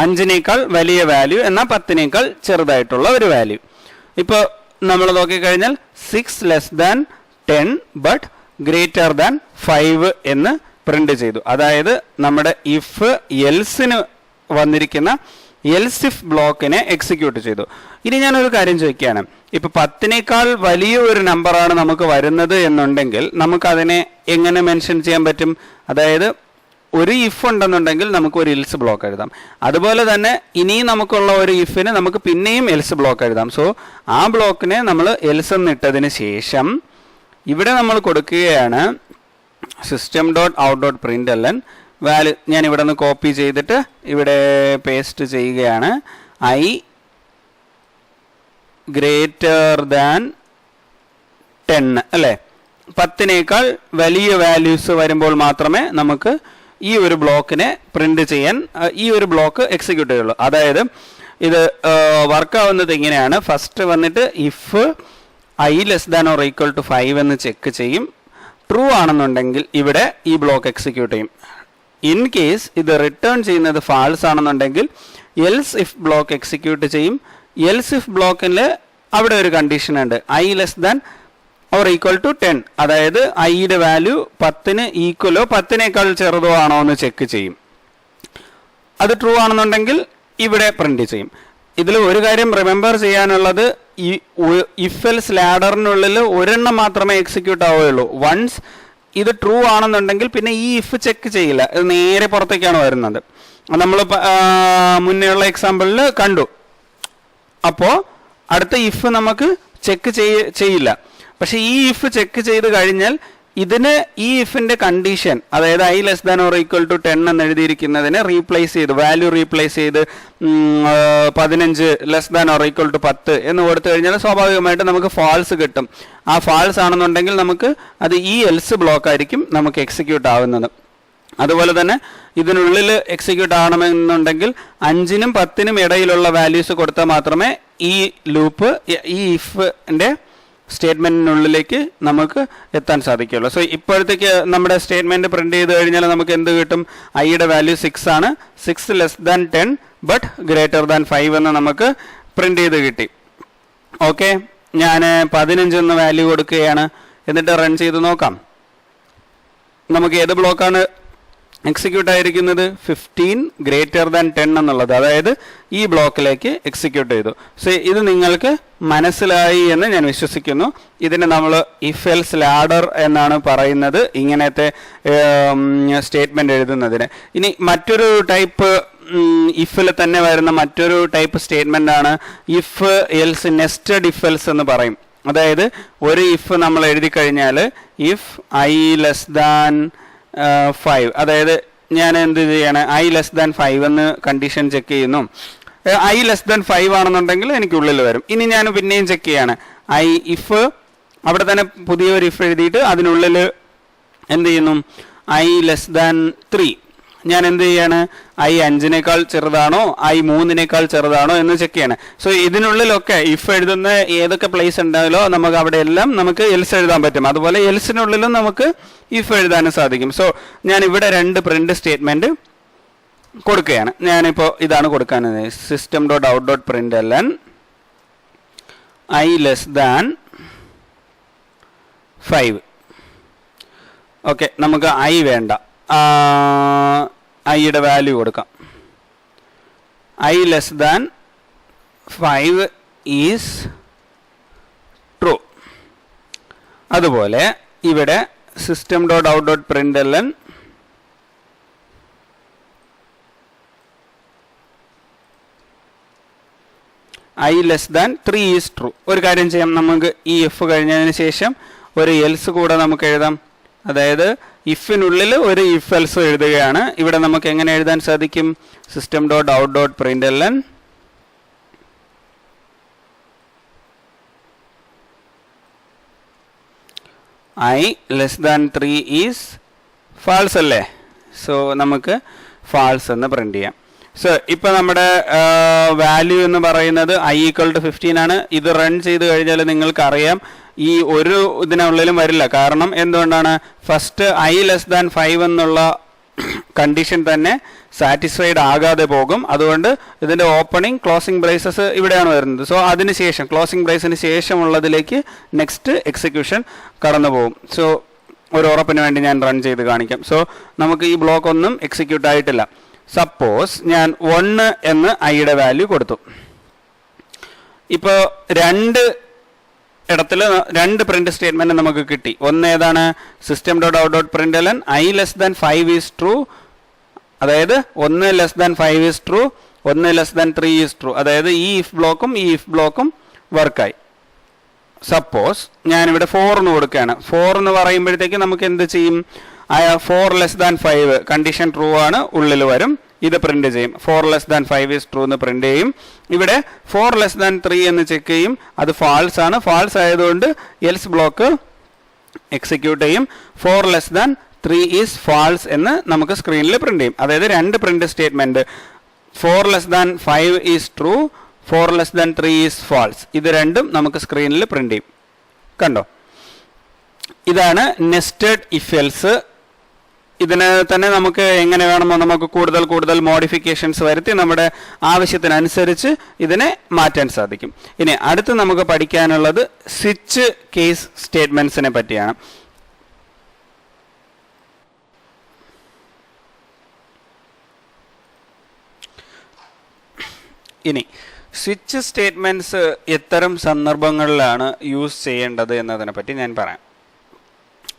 5 വലിയ വാല്യൂ എന്നാൽ 10 ചെറുതായിട്ടുള്ള ഒരു വാല്യൂ. ഇപ്പോൾ നമ്മൾ നോക്കിക്കഴിഞ്ഞാൽ 6 less than 10 but greater than 5 എന്ന് പ്രിന്റ് ചെയ്തു. അതായത് നമ്മുടെ ഇഫ് എൽസിന് വന്നിരിക്കുന്ന എൽസ് ഇഫ് ബ്ലോക്കിനെ എക്സിക്യൂട്ട് ചെയ്തു. ഇനി ഞാനൊരു കാര്യം ചോദിക്കുകയാണ്, ഇപ്പൊ 10 വലിയ ഒരു നമ്പറാണ് നമുക്ക് വരുന്നത് എന്നുണ്ടെങ്കിൽ നമുക്ക് അതിനെ എങ്ങനെ മെൻഷൻ ചെയ്യാൻ പറ്റും? അതായത് ഒരു ഇഫ് ഉണ്ടെന്നുണ്ടെങ്കിൽ നമുക്ക് ഒരു എൽസ് ബ്ലോക്ക് എഴുതാം. അതുപോലെ തന്നെ ഇനിയും നമുക്കുള്ള ഒരു ഇഫിന് നമുക്ക് പിന്നെയും എൽസ് ബ്ലോക്ക് എഴുതാം. സോ ആ ബ്ലോക്കിനെ നമ്മൾ എൽസ് എന്നിട്ടതിന് ശേഷം ഇവിടെ നമ്മൾ കൊടുക്കുകയാണ് system.out.println വാല്യൂ. ഞാൻ ഇവിടെ നിന്ന് കോപ്പി ചെയ്തിട്ട് ഇവിടെ പേസ്റ്റ് ചെയ്യുകയാണ്, ഐ ഗ്രേറ്റർ ദാൻ 10 അല്ലേ. 10 വലിയ വാല്യൂസ് വരുമ്പോൾ മാത്രമേ നമുക്ക് ഈ ഒരു ബ്ലോക്കിനെ പ്രിന്റ് ചെയ്യാൻ ഈ ഒരു ബ്ലോക്ക് എക്സിക്യൂട്ട് ചെയ്യുള്ളൂ. അതായത് ഇത് വർക്ക് ആവുന്നത് ഇങ്ങനെയാണ്. ഫസ്റ്റ് വന്നിട്ട് if i less than or equal to 5 എന്ന് ചെക്ക് ചെയ്യും. ട്രൂ ആണെന്നുണ്ടെങ്കിൽ ഇവിടെ ഈ ബ്ലോക്ക് എക്സിക്യൂട്ട് ചെയ്യും. ഇൻ കേസ് ഇത് റിട്ടേൺ ചെയ്യുന്നത് ഫാൾസ് ആണെന്നുണ്ടെങ്കിൽ എൽസ് ഇഫ് ബ്ലോക്ക് എക്സിക്യൂട്ട് ചെയ്യും. എൽസ് ഇഫ് ബ്ലോക്കിൽ അവിടെ ഒരു കണ്ടീഷൻ ഉണ്ട്, i less than or equal to 10. അതായത് ഐയുടെ വാല്യൂ 10 ഈക്വലോ 10 ചെറുതോ ആണോ എന്ന് ചെക്ക് ചെയ്യും. അത് ട്രൂ ആണെന്നുണ്ടെങ്കിൽ ഇവിടെ പ്രിന്റ് ചെയ്യും. ഇതിൽ ഒരു കാര്യം റിമെമ്പർ ചെയ്യാനുള്ളത്, ഈ ഇഫ് എൽസ് ലാഡറിനുള്ളിൽ ഒരെണ്ണം മാത്രമേ എക്സിക്യൂട്ട് ആവുകയുള്ളൂ. വൺസ് ഇത് ട്രൂ ആണെന്നുണ്ടെങ്കിൽ പിന്നെ ഈ ഇഫ് ചെക്ക് ചെയ്യില്ല, ഇത് നേരെ പുറത്തേക്കാണ് വരുന്നത്. നമ്മൾ മുന്നേയുള്ള എക്സാമ്പിളിൽ കണ്ടു. അപ്പോൾ അടുത്ത ഇഫ് നമുക്ക് ചെക്ക് ചെയ്യില്ല. പക്ഷെ ഈ ഇഫ് ചെക്ക് ചെയ്ത് കഴിഞ്ഞാൽ ഇതിന് ഈ ഇഫിന്റെ കണ്ടീഷൻ, അതായത് I less than or equal to 10 എന്ന് എഴുതിയിരിക്കുന്നതിനെ റീപ്ലേസ് ചെയ്ത് വാല്യൂ റീപ്ലേസ് ചെയ്ത് 15 less than or equal to 10 എന്ന് കൊടുത്തു കഴിഞ്ഞാൽ സ്വാഭാവികമായിട്ട് നമുക്ക് ഫാൾസ് കിട്ടും. ആ ഫാൾസ് ആണെന്നുണ്ടെങ്കിൽ നമുക്ക് അത് ഈ എൽസ് ബ്ലോക്ക് ആയിരിക്കും നമുക്ക് എക്സിക്യൂട്ട് ആവുന്നത്. അതുപോലെ തന്നെ ഇതിനുള്ളിൽ എക്സിക്യൂട്ട് ആവണമെന്നുണ്ടെങ്കിൽ 5നും 10നും ഇടയിലുള്ള വാല്യൂസ് കൊടുത്താൽ മാത്രമേ ഈ ലൂപ്പ് ഈ ഇഫിന്റെ സ്റ്റേറ്റ്മെന്റിനുള്ളിലേക്ക് നമുക്ക് എത്താൻ സാധിക്കുള്ളൂ. സോ ഇപ്പോഴത്തേക്ക് നമ്മുടെ സ്റ്റേറ്റ്മെന്റ് പ്രിന്റ് ചെയ്ത് കഴിഞ്ഞാൽ നമുക്ക് എന്ത് കിട്ടും? ഐയുടെ വാല്യൂ 6 ആണ്. 6 less than 10 but greater than 5 എന്ന് നമുക്ക് പ്രിന്റ് ചെയ്ത് കിട്ടി. ഓക്കെ, ഞാൻ 15 എന്ന വാല്യൂ കൊടുക്കുകയാണ്. എന്നിട്ട് റൺ ചെയ്ത് നോക്കാം. നമുക്ക് ഏത് ബ്ലോക്കാണ് എക്സിക്യൂട്ട് ആയിരിക്കുന്നത്? 15 > 10 എന്നുള്ളത്, അതായത് ഈ ബ്ലോക്കിലേക്ക് എക്സിക്യൂട്ട് ചെയ്തു. സോ ഇത് നിങ്ങൾക്ക് മനസ്സിലായി എന്ന് ഞാൻ വിശ്വസിക്കുന്നു. ഇതിന് നമ്മൾ ഇഫ് എൽസ് ലാഡർ എന്നാണ് പറയുന്നത് ഇങ്ങനത്തെ സ്റ്റേറ്റ്മെന്റ് എഴുതുന്നതിന്. ഇനി മറ്റൊരു ടൈപ്പ് ഇഫിൽ തന്നെ വരുന്ന മറ്റൊരു ടൈപ്പ് സ്റ്റേറ്റ്മെന്റ് ആണ് if else nested if else എന്ന് പറയും. അതായത് ഒരു ഇഫ് നമ്മൾ എഴുതി കഴിഞ്ഞാൽ ഇഫ് i < 5, അതായത് ഞാൻ എന്ത് ചെയ്യാണ്, i < 5 എന്ന് കണ്ടീഷൻ ചെക്ക് ചെയ്യുന്നു. i < 5 ആണെന്നുണ്ടെങ്കിൽ എനിക്ക് ഉള്ളിൽ വരും. ഇനി ഞാൻ പിന്നെയും ചെക്ക് ചെയ്യാണ്, ഇഫ് അവിടെ തന്നെ പുതിയൊരു ഇഫ് എഴുതിയിട്ട് അതിനുള്ളിൽ എന്ത് ചെയ്യുന്നു, i < 3. ഞാൻ എന്ത് ചെയ്യാണ്, i 5 ചെറുതാണോ i 3 ചെറുതാണോ എന്ന് ചെക്ക് ചെയ്യാണ്. സോ ഇതിനുള്ളിലൊക്കെ ഇഫ് എഴുതുന്ന ഏതൊക്കെ പ്ലേസ് ഉണ്ടായാലോ നമുക്ക് അവിടെ എല്ലാം നമുക്ക് എൽസ് എഴുതാൻ പറ്റും. അതുപോലെ എൽസിനുള്ളിലും നമുക്ക് ഇഫ് എഴുതാനും സാധിക്കും. സോ ഞാൻ ഇവിടെ 2 പ്രിന്റ് സ്റ്റേറ്റ്മെന്റ് കൊടുക്കുകയാണ്. ഞാനിപ്പോൾ ഇതാണ് കൊടുക്കാനത്, system.out.println i < 5. ഓക്കെ, നമുക്ക് i വേണ്ട, ഐയുടെ വാല്യൂ കൊടുക്കാം. i < 5 is true. അതുപോലെ ഇവിടെ system.out.println i < 3 ഈസ് ട്രൂ. ഒരു കാര്യം ചെയ്യാം, നമുക്ക് ഈ എഫ് കഴിഞ്ഞതിന് ശേഷം ഒരു എൽസ് കൂടെ നമുക്ക് എഴുതാം. അതായത് ഇഫിനുള്ളിൽ ഒരു ഇഫ് എൽസ് എഴുതുകയാണ്. ഇവിടെ നമുക്ക് എങ്ങനെ എഴുതാൻ സാധിക്കും, system.out.println i < 3 ഈസ് ഫാൾസ് അല്ലേ. സോ നമുക്ക് ഫാൾസ് എന്ന് പ്രിന്റ് ചെയ്യാം. സോ ഇപ്പൊ നമ്മുടെ വാല്യൂ എന്ന് പറയുന്നത് i = 15 ആണ്. ഇത് റൺ ചെയ്ത് കഴിഞ്ഞാൽ നിങ്ങൾക്ക് അറിയാം ഈ ഒരു ഇതിനുള്ളിലും വരില്ല. കാരണം എന്തുകൊണ്ടാണ്, ഫസ്റ്റ് i < 5 എന്നുള്ള കണ്ടീഷൻ തന്നെ സാറ്റിസ്ഫൈഡ് ആകാതെ പോകും. അതുകൊണ്ട് ഇതിന്റെ ഓപ്പണിംഗ് ക്ലോസിംഗ് ബ്രേസസ് ഇവിടെയാണ് വരുന്നത്. സോ അതിനുശേഷം ക്ലോസിംഗ് ബ്രേസിന് ശേഷമുള്ളതിലേക്ക് നെക്സ്റ്റ് എക്സിക്യൂഷൻ കടന്നു പോകും. സോ ഒരു ഉറപ്പിന് വേണ്ടി ഞാൻ റൺ ചെയ്ത് കാണിക്കാം. സോ നമുക്ക് ഈ ബ്ലോക്ക് ഒന്നും എക്സിക്യൂട്ട് ആയിട്ടില്ല. സപ്പോസ് ഞാൻ 1 എന്ന് ഐയുടെ വാല്യൂ കൊടുത്തു. ഇപ്പോൾ 2 ഇടത്തിൽ 2 പ്രിന്റ് സ്റ്റേറ്റ്മെന്റ് നമുക്ക് കിട്ടി. ഒന്ന് ഏതാണ്, system.out.println i < 5 ഈസ് ട്രൂ, അതായത് 1 < 5 ഈസ് ട്രൂ, 1 < 3 ഈസ് ട്രൂ. അതായത് ഈ ഇഫ് ബ്ലോക്കും ഈ ഇഫ് ബ്ലോക്കും വർക്കായി. സപ്പോസ് ഞാനിവിടെ 4 എന്ന് കൊടുക്കുകയാണ്. 4 എന്ന് പറയുമ്പോഴത്തേക്ക് നമുക്ക് എന്ത് ചെയ്യും, 4 < 5 കണ്ടീഷൻ ട്രൂ ആണ്, ഉള്ളിൽ വരും. ഇത് പ്രിന്റ് ചെയ്യും. 4 < 5 ഈസ് ട്രൂ എന്ന് പ്രിന്റ് ചെയ്യും. ഇവിടെ 4 < 3 എന്ന് ചെക്ക് ചെയ്യും. അത് ഫാൾസ് ആണ്. ഫാൾസ് ആയതുകൊണ്ട് എൽസ് ബ്ലോക്ക് എക്സിക്യൂട്ട് ചെയ്യും. 4 < 3 ഈസ് ഫാൾസ് എന്ന് നമുക്ക് സ്ക്രീനിൽ പ്രിന്റ് ചെയ്യും. അതായത് 2 print statement, 4 < 5 is true, 4 < 3 is false. ഇത് രണ്ടും നമുക്ക് സ്ക്രീനിൽ പ്രിന്റ് ചെയ്യും. കണ്ടോ, ഇതാണ് നെസ്റ്റഡ് ഇഫ് എൽസ്. ഇതിന് തന്നെ നമുക്ക് എങ്ങനെ വേണമോ നമുക്ക് കൂടുതൽ മോഡിഫിക്കേഷൻസ് വരുത്തി നമ്മുടെ ആവശ്യത്തിനനുസരിച്ച് ഇതിനെ മാറ്റാൻ സാധിക്കും. ഇനി അടുത്ത് നമുക്ക് പഠിക്കാനുള്ളത് സ്വിച്ച് കേസ് സ്റ്റേറ്റ്മെന്റ്സിനെ പറ്റിയാണ്. ഇനി സ്വിച്ച് സ്റ്റേറ്റ്മെന്റ്സ് എത്തരം സന്ദർഭങ്ങളിലാണ് യൂസ് ചെയ്യേണ്ടത് എന്നതിനെ പറ്റി ഞാൻ പറയാം.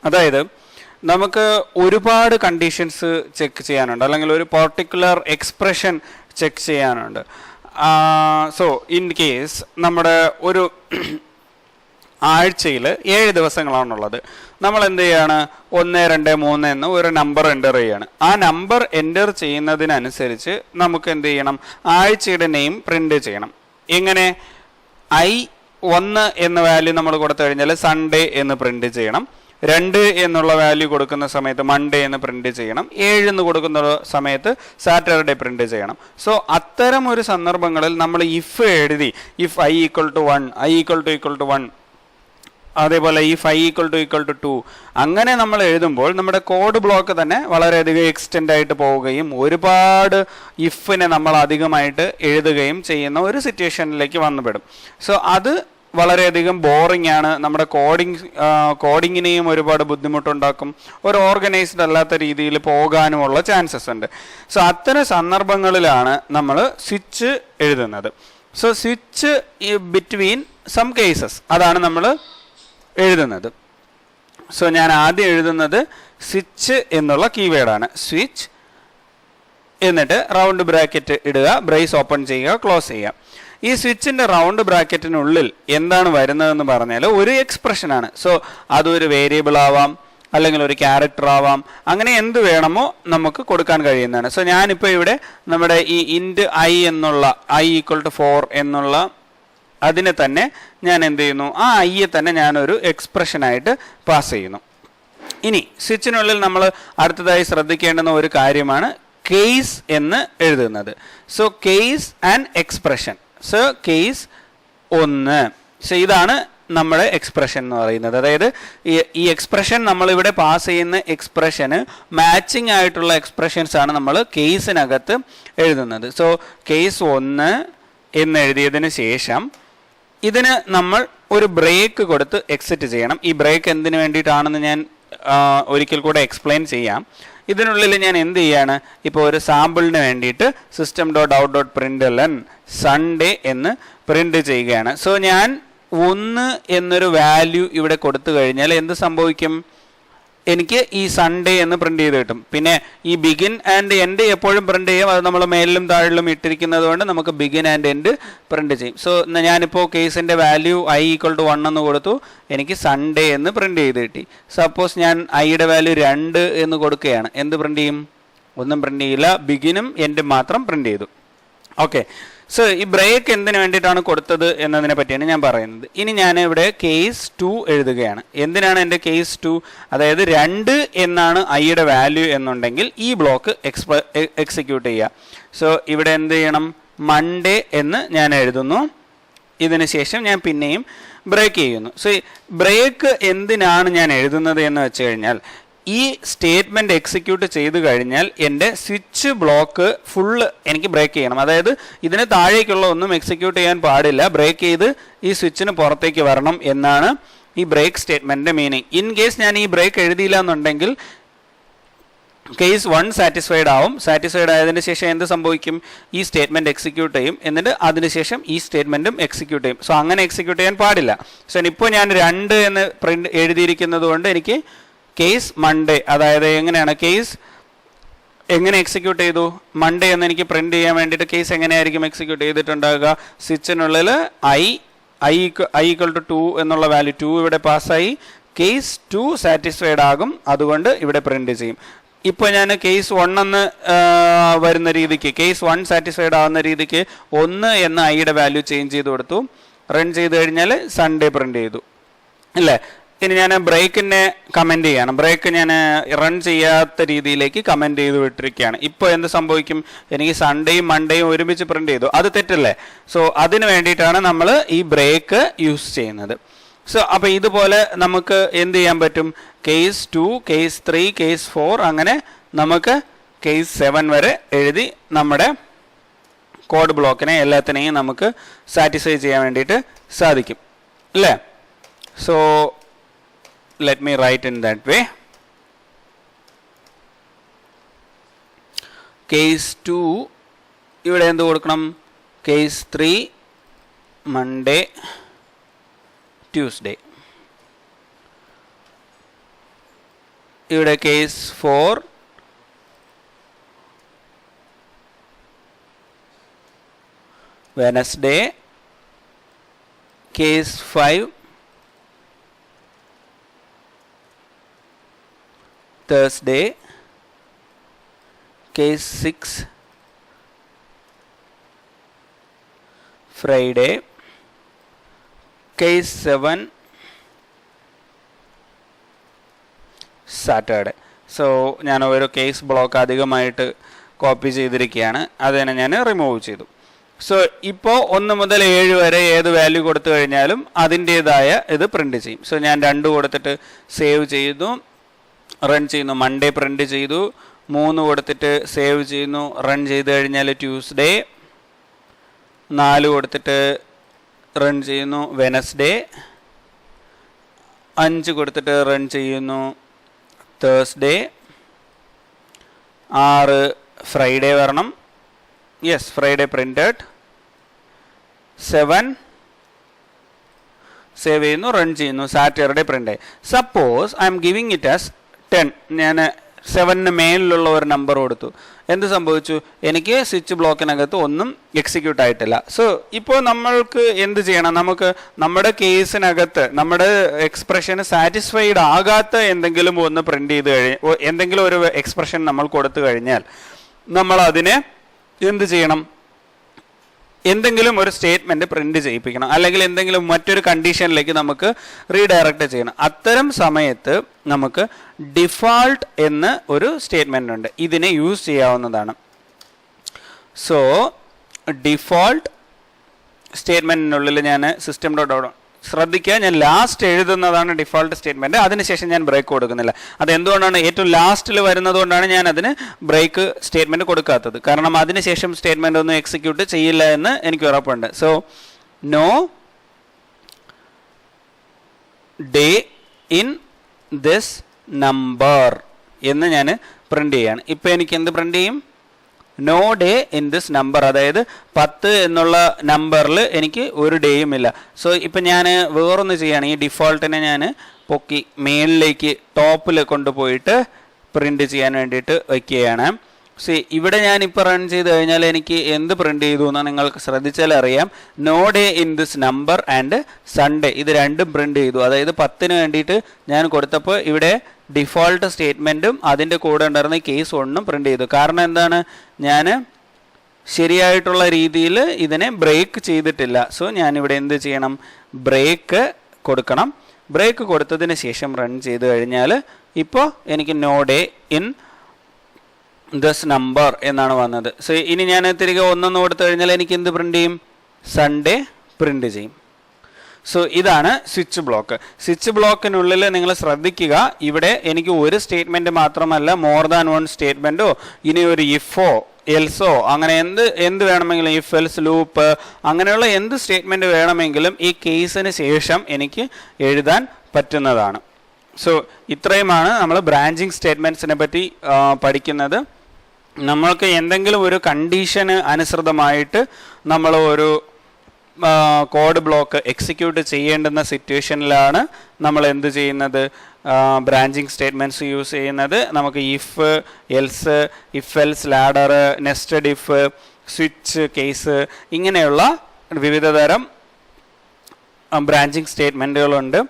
അതായത് നമുക്ക് ഒരുപാട് കണ്ടീഷൻസ് ചെക്ക് ചെയ്യാനുണ്ട്, അല്ലെങ്കിൽ ഒരു പർട്ടിക്കുലർ എക്സ്പ്രഷൻ ചെക്ക് ചെയ്യാനുണ്ട്. സോ ഇൻ കേസ് നമ്മുടെ ഒരു ആഴ്ചയിൽ 7 ദിവസങ്ങളാണുള്ളത്. നമ്മൾ എന്ത് ചെയ്യാണ്, 1, 2, 3 എന്ന് ഒരു നമ്പർ എൻ്റർ ചെയ്യാണ്. ആ നമ്പർ എൻ്റർ ചെയ്യുന്നതിനനുസരിച്ച് നമുക്ക് എന്ത് ചെയ്യണം, ആഴ്ചയുടെ നെയിം പ്രിന്റ് ചെയ്യണം. എങ്ങനെ, i1 എന്ന വാല്യൂ നമ്മൾ കൊടുത്തു കഴിഞ്ഞാൽ സൺഡേ എന്ന് പ്രിന്റ് ചെയ്യണം. 2 എന്നുള്ള വാല്യൂ കൊടുക്കുന്ന സമയത്ത് മൺഡേ എന്ന് പ്രിന്റ് ചെയ്യണം. 7 എന്ന് കൊടുക്കുന്ന സമയത്ത് സാറ്റർഡേ പ്രിന്റ് ചെയ്യണം. സോ അത്തരം ഒരു സന്ദർഭങ്ങളിൽ നമ്മൾ ഇഫ് എഴുതി, ഇഫ് i = 1, i = 1, അതേപോലെ ഇഫ് i = 2, അങ്ങനെ നമ്മൾ എഴുതുമ്പോൾ നമ്മുടെ കോഡ് ബ്ലോക്ക് തന്നെ വളരെയധികം എക്സ്റ്റെൻഡ് ആയിട്ട് പോവുകയും ഒരുപാട് ഇഫിനെ നമ്മൾ അധികമായിട്ട് എഴുതുകയും ചെയ്യുന്ന ഒരു സിറ്റുവേഷനിലേക്ക് വന്നുപെടും. സോ അത് വളരെയധികം ബോറിംഗ് ആണ്, നമ്മുടെ കോഡിങ്ങിനെയും ഒരുപാട് ബുദ്ധിമുട്ടുണ്ടാക്കും, ഒരു ഓർഗനൈസ്ഡ് അല്ലാത്ത രീതിയിൽ പോകാനുമുള്ള ചാൻസസ് ഉണ്ട്. സോ അത്തരം സന്ദർഭങ്ങളിലാണ് നമ്മൾ സ്വിച്ച് എഴുതുന്നത്. So switch between some cases അതാണ് നമ്മൾ എഴുതുന്നത്. സോ ഞാൻ ആദ്യം എഴുതുന്നത് സ്വിച്ച് എന്നുള്ള കീവേഡാണ്. സ്വിച്ച്, എന്നിട്ട് റൗണ്ട് ബ്രാക്കറ്റ് ഇടുക, ബ്രേസ് ഓപ്പൺ ചെയ്യുക, ക്ലോസ് ചെയ്യുക. ഈ സ്വിച്ചിൻ്റെ റൗണ്ട് ബ്രാക്കറ്റിനുള്ളിൽ എന്താണ് വരുന്നതെന്ന് പറഞ്ഞാൽ ഒരു എക്സ്പ്രഷനാണ്. സോ അതൊരു വേരിയബിൾ ആവാം, അല്ലെങ്കിൽ ഒരു ക്യാരക്ടർ ആവാം, അങ്ങനെ എന്ത് വേണമോ നമുക്ക് കൊടുക്കാൻ കഴിയുന്നതാണ്. സോ ഞാനിപ്പോൾ ഇവിടെ നമ്മുടെ ഈ ഇൻറ്റ് ഐ എന്നുള്ള i = 4 എന്നുള്ള അതിനെ തന്നെ ഞാൻ എന്ത് ചെയ്യുന്നു, ആ ഐയെ തന്നെ ഞാനൊരു എക്സ്പ്രഷനായിട്ട് പാസ് ചെയ്യുന്നു. ഇനി സ്വിച്ചിനുള്ളിൽ നമ്മൾ അടുത്തതായി ശ്രദ്ധിക്കേണ്ടുന്ന ഒരു കാര്യമാണ് കേസ് എന്ന് എഴുതുന്നത്. So case and expression. So case 1. So ഇതാണ് നമ്മുടെ എക്സ്പ്രഷൻ എന്ന് പറയുന്നത്. അതായത് ഈ എക്സ്പ്രഷൻ നമ്മളിവിടെ പാസ് ചെയ്യുന്ന എക്സ്പ്രഷന് മാച്ചിങ് ആയിട്ടുള്ള എക്സ്പ്രഷൻസ് ആണ് നമ്മൾ കേസിനകത്ത് എഴുതുന്നത്. സോ കേസ് 1 എന്ന് എഴുതിയതിന് ശേഷം ഇതിന് നമ്മൾ ഒരു ബ്രേക്ക് കൊടുത്ത് എക്സിറ്റ് ചെയ്യണം. ഈ ബ്രേക്ക് എന്തിനു വേണ്ടിയിട്ടാണെന്ന് ഞാൻ ഒരിക്കൽ കൂടെ എക്സ്പ്ലെയിൻ ചെയ്യാം. ഇതിനുള്ളിൽ ഞാൻ എന്ത് ചെയ്യാണ്, ഇപ്പോൾ ഒരു സാമ്പിളിന് വേണ്ടിയിട്ട് system.out.println സൺഡേ എന്ന് പ്രിന്റ് ചെയ്യുകയാണ്. സോ ഞാൻ 1 എന്നൊരു വാല്യൂ ഇവിടെ കൊടുത്തു കഴിഞ്ഞാൽ എന്ത് സംഭവിക്കും, എനിക്ക് ഈ സൺഡേ എന്ന് പ്രിന്റ് ചെയ്ത് കിട്ടും. പിന്നെ ഈ ബിഗിൻ ആൻഡ് എൻഡ് എപ്പോഴും പ്രിന്റ് ചെയ്യും, അത് നമ്മൾ മേലിലും താഴിലും ഇട്ടിരിക്കുന്നത് കൊണ്ട് നമുക്ക് ബിഗിൻ ആൻഡ് എൻഡ് പ്രിന്റ് ചെയ്യും. സോ ഞാനിപ്പോൾ കേസിൻ്റെ വാല്യൂ i = 1 എന്ന് കൊടുത്തു, എനിക്ക് സൺഡേ എന്ന് പ്രിന്റ് ചെയ്ത് കിട്ടി. സപ്പോസ് ഞാൻ ഐയുടെ വാല്യൂ 2 എന്ന് കൊടുക്കുകയാണ്, എന്ത് പ്രിന്റ് ചെയ്യും, ഒന്നും പ്രിന്റ് ചെയ്യില്ല, ബിഗിനും എൻഡും മാത്രം പ്രിന്റ് ചെയ്തു. ഓക്കെ. സോ ഈ ബ്രേക്ക് എന്തിനു വേണ്ടിയിട്ടാണ് കൊടുത്തത് എന്നതിനെ പറ്റിയാണ് ഞാൻ പറയുന്നത്. ഇനി ഞാൻ ഇവിടെ കേസ് 2 എഴുതുകയാണ്. എന്തിനാണ് എൻ്റെ കേസ് 2? അതായത് 2 എന്നാണ് ഐയുടെ വാല്യൂ എന്നുണ്ടെങ്കിൽ ഈ ബ്ലോക്ക് എക്സിക്യൂട്ട് ചെയ്യുക. സോ ഇവിടെ എന്ത് ചെയ്യണം, മൺഡേ എന്ന് ഞാൻ എഴുതുന്നു. ഇതിന് ശേഷം ഞാൻ പിന്നെയും ബ്രേക്ക് ചെയ്യുന്നു. സോ ബ്രേക്ക് എന്തിനാണ് ഞാൻ എഴുതുന്നത് എന്ന് വെച്ച് കഴിഞ്ഞാൽ, ഈ സ്റ്റേറ്റ്മെൻറ്റ് എക്സിക്യൂട്ട് ചെയ്ത് കഴിഞ്ഞാൽ എൻ്റെ സ്വിച്ച് ബ്ലോക്ക് ഫുള്ള് എനിക്ക് ബ്രേക്ക് ചെയ്യണം. അതായത് ഇതിന് താഴേക്കുള്ള ഒന്നും എക്സിക്യൂട്ട് ചെയ്യാൻ പാടില്ല, ബ്രേക്ക് ചെയ്ത് ഈ സ്വിച്ചിന് പുറത്തേക്ക് വരണം എന്നാണ് ഈ ബ്രേക്ക് സ്റ്റേറ്റ്മെൻറ്റിൻ്റെ മീനിങ്. ഇൻ കേസ് ഞാൻ ഈ ബ്രേക്ക് എഴുതിയില്ല എന്നുണ്ടെങ്കിൽ കേസ് 1 സാറ്റിസ്ഫൈഡ് ആവും. സാറ്റിസ്ഫൈഡ് ആയതിന് ശേഷം എന്ത് സംഭവിക്കും, ഈ സ്റ്റേറ്റ്മെൻറ്റ് എക്സിക്യൂട്ട് ചെയ്യും, എന്നിട്ട് അതിനുശേഷം ഈ സ്റ്റേറ്റ്മെൻറ്റും എക്സിക്യൂട്ട് ചെയ്യും. സോ അങ്ങനെ എക്സിക്യൂട്ട് ചെയ്യാൻ പാടില്ല. സോ ഇപ്പോൾ ഞാൻ 2 എന്ന് പ്രിന്റ് എഴുതിയിരിക്കുന്നത് കൊണ്ട് എനിക്ക് കേസ് മൺഡേ, അതായത് എങ്ങനെയാണ് കേസ് എങ്ങനെ എക്സിക്യൂട്ട് ചെയ്തു, മൺഡേ എന്ന് എനിക്ക് പ്രിന്റ് ചെയ്യാൻ വേണ്ടിയിട്ട് കേസ് എങ്ങനെയായിരിക്കും എക്സിക്യൂട്ട് ചെയ്തിട്ടുണ്ടാകുക, സ്വിച്ചിനുള്ളിൽ i = 2 എന്നുള്ള വാല്യൂ 2 ഇവിടെ പാസ്സായി, കേസ് 2 സാറ്റിസ്ഫൈഡ് ആകും, അതുകൊണ്ട് ഇവിടെ പ്രിന്റ് ചെയ്യും. ഇപ്പോൾ ഞാൻ കേസ് 1 എന്ന് വരുന്ന രീതിക്ക്, കേസ് 1 സാറ്റിസ്ഫൈഡ് ആവുന്ന രീതിക്ക് 1 എന്ന ഐയുടെ വാല്യൂ ചേഞ്ച് ചെയ്ത് കൊടുത്തു. റൺ ചെയ്ത് കഴിഞ്ഞാൽ സൺഡേ പ്രിന്റ് ചെയ്തു അല്ലേ. ഇനി ഞാൻ ബ്രേക്കിനെ കമൻറ്റ് ചെയ്യണം. ബ്രേക്ക് ഞാൻ റൺ ചെയ്യാത്ത രീതിയിലേക്ക് കമൻറ്റ് ചെയ്ത് വിട്ടിരിക്കുകയാണ്. ഇപ്പോൾ എന്ത് സംഭവിക്കും, എനിക്ക് സൺഡേയും മൺഡേയും ഒരുമിച്ച് പ്രിന്റ് ചെയ്തു, അത് തെറ്റല്ലേ. സോ അതിന് വേണ്ടിയിട്ടാണ് നമ്മൾ ഈ ബ്രേക്ക് യൂസ് ചെയ്യുന്നത്. സോ അപ്പോൾ ഇതുപോലെ നമുക്ക് എന്ത് ചെയ്യാൻ പറ്റും, കേസ് 2, കേസ് 3, കേസ് 4, അങ്ങനെ നമുക്ക് കേസ് 7 വരെ എഴുതി നമ്മുടെ കോഡ് ബ്ലോക്കിനെ എല്ലാത്തിനെയും നമുക്ക് സാറ്റിസ്ഫൈ ചെയ്യാൻ വേണ്ടിയിട്ട് സാധിക്കും അല്ലേ. So let me write in that way. Case 2 ഇവിടെ എന്ത് കൊടുക്കണം, കേസ് 3 മൺഡേ ട്യൂസ്ഡേ. ഇവിടെ case 4 Wednesday. Case 5 Thursday. Case 6 Friday. Case 7 Saturday. So ഞാൻ ഒരു കേസ് ബ്ലോക്ക് അധികമായിട്ട് കോപ്പി ചെയ്തിരിക്കുകയാണ്, അതിനെ ഞാൻ റിമൂവ് ചെയ്തു. സോ ഇപ്പോൾ 1 മുതൽ 7 വരെ ഏത് വാല്യൂ കൊടുത്തു കഴിഞ്ഞാലും അതിൻ്റേതായ ഇത് പ്രിന്റ് ചെയ്യും. സോ ഞാൻ 2 കൊടുത്തിട്ട് സേവ് ചെയ്യുന്നു, റൺ ചെയ്യുന്നു, മൺഡേ പ്രിന്റ് ചെയ്തു. 3 കൊടുത്തിട്ട് സേവ് ചെയ്യുന്നു, റൺ ചെയ്ത് കഴിഞ്ഞാൽ ട്യൂസ്ഡേ. 4 കൊടുത്തിട്ട് റൺ ചെയ്യുന്നു വെനസ്ഡേ, 5 കൊടുത്തിട്ട് റൺ ചെയ്യുന്നു തേഴ്സ്ഡേ, 6 ഫ്രൈഡേ വരണം, യെസ് ഫ്രൈഡേ പ്രിൻറ്റഡ്, 7 സേവ് ചെയ്യുന്നു റൺ ചെയ്യുന്നു സാറ്റർഡേ പ്രിൻ്റ് ആയി. Suppose I M giving it as 10, ഞാൻ 7 മേലിലുള്ള ഒരു നമ്പർ കൊടുത്തു. എന്ത് സംഭവിച്ചു? എനിക്ക് സ്വിച്ച് ബ്ലോക്കിനകത്ത് ഒന്നും എക്സിക്യൂട്ട് ആയിട്ടില്ല. സോ ഇപ്പോൾ നമ്മൾക്ക് എന്ത് ചെയ്യണം? നമുക്ക് നമ്മുടെ കേസിനകത്ത് നമ്മുടെ എക്സ്പ്രഷന് സാറ്റിസ്ഫൈഡ് ആകാത്ത എന്തെങ്കിലും ഒന്ന് പ്രിന്റ് ചെയ്ത് എന്തെങ്കിലും ഒരു എക്സ്പ്രഷൻ നമ്മൾ കൊടുത്തു കഴിഞ്ഞാൽ നമ്മൾ അതിനെ എന്ത് ചെയ്യണം? എന്തെങ്കിലും ഒരു സ്റ്റേറ്റ്മെന്റ് പ്രിന്റ് ചെയ്യിപ്പിക്കണം, അല്ലെങ്കിൽ എന്തെങ്കിലും മറ്റൊരു കണ്ടീഷനിലേക്ക് നമുക്ക് റീഡയറക്റ്റ് ചെയ്യണം. അത്തരം സമയത്ത് നമുക്ക് ഡിഫാൾട്ട് എന്ന് ഒരു സ്റ്റേറ്റ്മെന്റ് ഉണ്ട്, ഇതിനെ യൂസ് ചെയ്യാവുന്നതാണ്. സോ ഡിഫാൾട്ട് സ്റ്റേറ്റ്മെന്റിനുള്ളിൽ ഞാൻ സിസ്റ്റം ഡോട്ട് ഔട്ട് ശ്രദ്ധിക്കുക, ഞാൻ ലാസ്റ്റ് എഴുതുന്നതാണ് ഡിഫോൾട്ട് സ്റ്റേറ്റ്മെന്റ്, അതിനുശേഷം ഞാൻ ബ്രേക്ക് കൊടുക്കുന്നില്ല. അത് എന്തുകൊണ്ടാണ്? ഏറ്റവും ലാസ്റ്റിൽ വരുന്നത് കൊണ്ടാണ് ഞാൻ അതിന് ബ്രേക്ക് സ്റ്റേറ്റ്മെന്റ് കൊടുക്കാത്തത്. കാരണം അതിനുശേഷം സ്റ്റേറ്റ്മെന്റ് ഒന്നും എക്സിക്യൂട്ട് ചെയ്യില്ല എന്ന് എനിക്ക് ഉറപ്പുണ്ട്. So no day in this number എന്ന് ഞാൻ പ്രിന്റ് ചെയ്യാണ്. ഇപ്പം എനിക്ക് എന്ത് പ്രിന്റ് ചെയ്യും? No day in this number, അതായത് 10 എന്നുള്ള നമ്പറിൽ എനിക്ക് ഒരു ഡേയും ഇല്ല. സോ ഇപ്പം ഞാൻ വേറൊന്ന് ചെയ്യാണ്, ഈ ഡിഫോൾട്ടിനെ ഞാൻ പൊക്കി മേളിലേക്ക് ടോപ്പിൽ കൊണ്ടുപോയിട്ട് പ്രിന്റ് ചെയ്യാൻ വേണ്ടിയിട്ട് വയ്ക്കുകയാണ്. സോ ഇവിടെ ഞാൻ ഇപ്പോൾ റൺ ചെയ്ത് കഴിഞ്ഞാൽ എനിക്ക് എന്ത് പ്രിന്റ് ചെയ്തു എന്ന് നിങ്ങൾക്ക് ശ്രദ്ധിച്ചാൽ അറിയാം. No day in this number and Sunday, ഇത് രണ്ടും പ്രിന്റ് ചെയ്തു. അതായത് 10 വേണ്ടിയിട്ട് ഞാൻ കൊടുത്തപ്പോൾ ഇവിടെ ഡിഫോൾട്ട് സ്റ്റേറ്റ്മെൻറ്റും അതിൻ്റെ കൂടെ ഉണ്ടായിരുന്ന കേസ് 1 പ്രിന്റ് ചെയ്തു. കാരണം എന്താണ്? ഞാൻ ശരിയായിട്ടുള്ള രീതിയിൽ ഇതിനെ ബ്രേക്ക് ചെയ്തിട്ടില്ല. സോ ഞാനിവിടെ എന്ത് ചെയ്യണം? ബ്രേക്ക് കൊടുക്കണം. ബ്രേക്ക് കൊടുത്തതിന് ശേഷം റൺ ചെയ്ത് കഴിഞ്ഞാൽ ഇപ്പോൾ എനിക്ക് no day in this number എന്നാണ് വന്നത്. സോ ഇനി ഞാൻ തിരികെ 1 കൊടുത്തു കഴിഞ്ഞാൽ എനിക്ക് എന്ത് പ്രിന്റ് ചെയ്യും? സൺഡേ പ്രിന്റ് ചെയ്യും. സോ ഇതാണ് സ്വിച്ച് ബ്ലോക്ക്. സ്വിച്ച് ബ്ലോക്കിനുള്ളിൽ നിങ്ങൾ ശ്രദ്ധിക്കുക, ഇവിടെ എനിക്ക് ഒരു സ്റ്റേറ്റ്മെന്റ് മാത്രമല്ല, മോർ ദാൻ 1 സ്റ്റേറ്റ്മെന്റോ ഇനി ഒരു ഇഫോ എൽസോ അങ്ങനെ എന്ത് വേണമെങ്കിലും, ഇഫ് എൽസ് ലൂപ്പ് അങ്ങനെയുള്ള എന്ത് സ്റ്റേറ്റ്മെന്റ് വേണമെങ്കിലും ഈ കേസിന് ശേഷം എനിക്ക് എഴുതാൻ പറ്റുന്നതാണ്. സോ ഇത്രയുമാണ് നമ്മൾ ബ്രാഞ്ചിങ് സ്റ്റേറ്റ്മെന്റ്സിനെ പറ്റി പഠിക്കുന്നത്. നമ്മൾക്ക് എന്തെങ്കിലും ഒരു കണ്ടീഷന് അനുസൃതമായിട്ട് നമ്മൾ ഒരു കോഡ് ബ്ലോക്ക് എക്സിക്യൂട്ട് ചെയ്യേണ്ടുന്ന സിറ്റുവേഷനിലാണ് നമ്മൾ എന്ത് ചെയ്യുന്നത്? ബ്രാഞ്ചിങ് സ്റ്റേറ്റ്മെൻറ്റ്സ് യൂസ് ചെയ്യുന്നത്. നമുക്ക് if, else, if else, ladder, nested if, switch case ഇങ്ങനെയുള്ള വിവിധ തരം ബ്രാഞ്ചിങ് സ്റ്റേറ്റ്മെൻറ്റുകളുണ്ട്.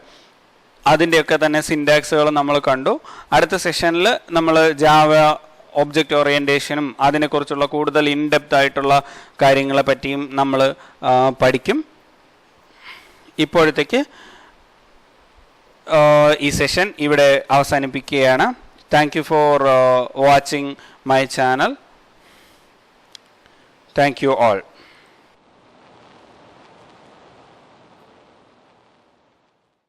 അതിൻ്റെയൊക്കെ തന്നെ സിൻറ്റാക്സുകൾ നമ്മൾ കണ്ടു. അടുത്ത സെഷനിൽ നമ്മൾ ജാവ ഒബ്ജക്റ്റ് ഓറിയൻറ്റേഷനും അതിനെക്കുറിച്ചുള്ള കൂടുതൽ ഇൻഡെപ്ത് ആയിട്ടുള്ള കാര്യങ്ങളെ പറ്റിയും നമ്മൾ പഠിക്കും. ഇപ്പോഴത്തേക്ക് ഈ സെഷൻ ഇവിടെ അവസാനിപ്പിക്കുകയാണ്. Thank you for watching my channel. Thank you all.